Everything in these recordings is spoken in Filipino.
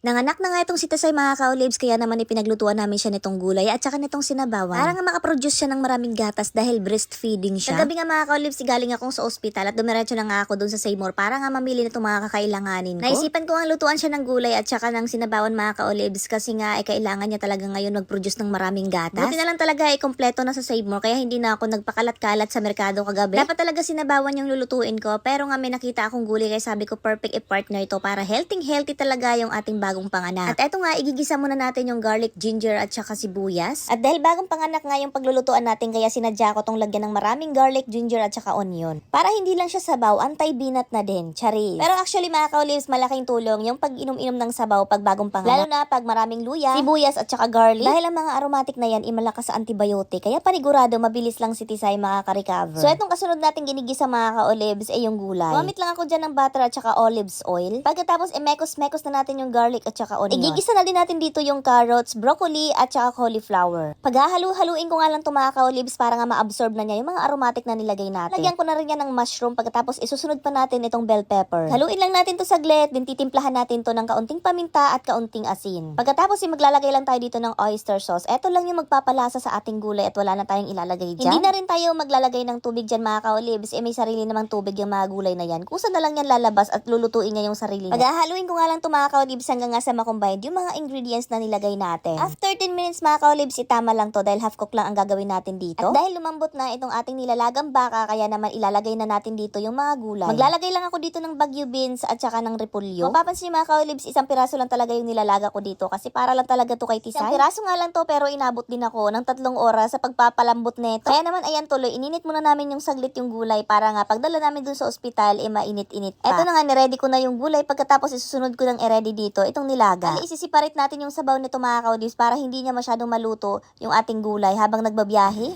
Nanganak na nga itong si Tasay mga ka-olives, kaya naman ipinaglutuan namin siya nitong gulay at saka nitong sinabawan. Para nga makaproduce siya ng maraming gatas dahil breastfeeding siya. Kagabi nga mga ka-olives, galing akong sa ospital at dumiretso na nga ako dun sa Seymour para nga mamili nitong mga kakailanganin ko. Naisipan ko ang lutuan siya ng gulay at saka ng sinabawan mga ka-olives kasi nga kailangan niya talaga ngayon mag-produce ng maraming gatas. Buti na lang talaga kompleto na sa Seymour kaya hindi na ako nagpakalat-kalat sa merkado kagabi. Dapat talaga sinabawan yung lulutuin ko pero nga may nakita akong gulay kaya sabi ko perfect i-partner ito para healthy talaga yung ating bagong panganak. At eto nga, igigisa muna natin yung garlic, ginger at saka sibuyas. At dahil bagong panganak nga yung paglulutuan natin, kaya sinadya ko tong lagyan ng maraming garlic, ginger at saka onion. Para hindi lang siya sabaw, antay-binat na din. Charis. Pero actually mga ka-olives, malaking tulong yung pag inom-inom ng sabaw pag bagong panganak. Lalo na pag maraming luya, sibuyas at saka garlic. Dahil ang mga aromatic na yan, malakas sa antibiotic. Kaya panigurado, mabilis lang si Tisay makaka-recover. So etong kasunod natin ginigisa mga ka-olives ay yung gulay. Gumamit lang ako dyan ng butter at saka olives oil. Pagkatapos, mekos-mekos na natin yung garlic at saka onion. Igigisa na din natin dito yung carrots, broccoli at saka cauliflower. Paghahalu-haluin ko nga lang ito mga ka-olives para nga ma-absorb na niya yung mga aromatic na nilagay natin. Lagyan ko na rin yan ng mushroom, pagkatapos isusunod pa natin itong bell pepper. Haluin lang natin to saglit, din titimplahan natin to ng kaunting paminta at kaunting asin. Pagkatapos maglalagay lang tayo dito ng oyster sauce. Ito lang yung magpapalasa sa ating gulay at wala na tayong ilalagay dyan. Hindi na rin tayo maglalagay ng tubig dyan mga ka-olives. May sarili namang tubig yung mga gulay na yan. Kusa na lang yan lalabas at lulutuin niya yung sarili niya. Paghahaluin ko nga lang to mga ka-olives hanggang nga sa makombine yung mga ingredients na nilagay natin. After 10 minutes mga ka-olives, itama lang to dahil half cook lang ang gagawin natin dito. At dahil lumambot na itong ating nilalagang baka, kaya naman ilalagay na natin dito yung mga gulay. Maglalagay lang ako dito ng bagyo beans at saka ng repolyo. Mapapansin niyo mga ka-olives, isang piraso lang talaga yung nilalaga ko dito kasi para lang talaga to kay Tisay. Isang piraso nga lang to pero inabot din ako ng 3 oras sa pagpapalambot nito. Kaya naman ayan tuloy, ininit muna namin yung saglit yung gulay para nga pagdala namin dun sa ospital, mainit-init pa. Eto na nga, niready ko na yung gulay, pagkatapos isusunod ko ng i-ready dito itong nilaga. Ali, isisiparate natin yung sabaw nito mga ka-olives para hindi niya masyadong maluto yung ating gulay habang nagbabiyahe.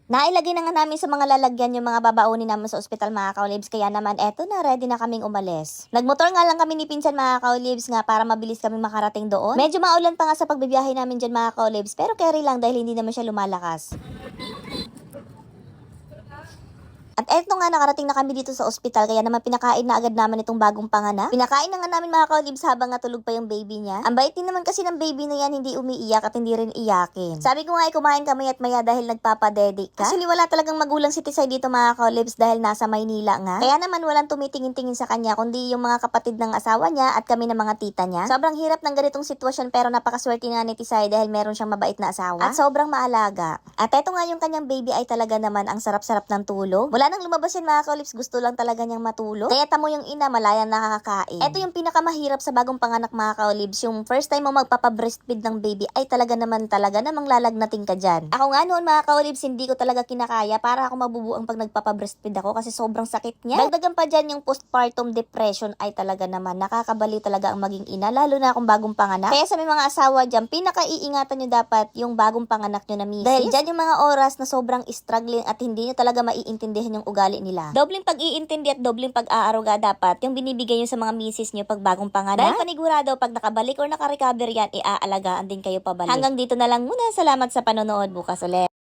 Nailagay na nga namin sa mga lalagyan yung mga babaunin namin sa ospital mga ka-olives, kaya naman eto na, ready na kaming umalis. Nagmotor nga lang kami ni Pinsan mga ka-olives nga para mabilis kami makarating doon. Medyo maulan pa nga sa pagbibiyahe namin dyan mga ka-olives pero carry lang dahil hindi naman siya lumalakas. At eto nga, nakarating na kami dito sa ospital kaya naman pinakain na agad naman itong bagong panganak. Pinakain na nga namin mga ka-olives habang natulog pa yung baby niya. Ang bait din naman kasi ng baby na yan, hindi umiiyak at hindi rin iyakin. Sabi ko nga kumain kami at maya dahil nagpapadede ka. Actually wala talagang magulang si Tisay dito mga ka-olives dahil nasa Maynila nga. Kaya naman walang tumitingin-tingin sa kanya kundi yung mga kapatid ng asawa niya at kami ng mga tita niya. Sobrang hirap ng ganitong sitwasyon pero napakaswerte nga ni Tisay dahil meron siyang mabait na asawa at sobrang maalaga. At eto nga yung kanyang baby ay talaga naman ang sarap-sarap ng tulog. Wala nang lumabas yan mga ka-olives, gusto lang talaga niyang matulog. Kaya tamo yung ina, malaya nakakakain. Ito yung pinakamahirap sa bagong panganak mga ka-olives, yung first time mo magpapa-breastfeed ng baby ay talaga namang lalagnating ka dyan. Ako nga noon mga ka-olives, hindi ko talaga kinakaya para ako mabubuang pag nagpapa-breastfeed ako kasi sobrang sakit niya. Dagdagan pa dyan yung postpartum depression ay talaga naman nakakabaliw talaga ang maging ina, lalo na akong bagong panganak. Kaya sa may mga asawa dyan, pinaka-iingatan nyo dapat yung bagong panganak nyo na misis. Dahil dyan yung mga oras na sobrang struggling at hindi nyo talaga maiintindihan yung ugali nila. Dobling pag-iintindi at dobling pag-aaruga dapat yung binibigay nyo sa mga misis nyo pag bagong panganak. Dahil panigurado pag nakabalik or naka-recover yan, iaalagaan din kayo pabalik. Hanggang dito na lang muna. Salamat sa panonood. Bukas ulit.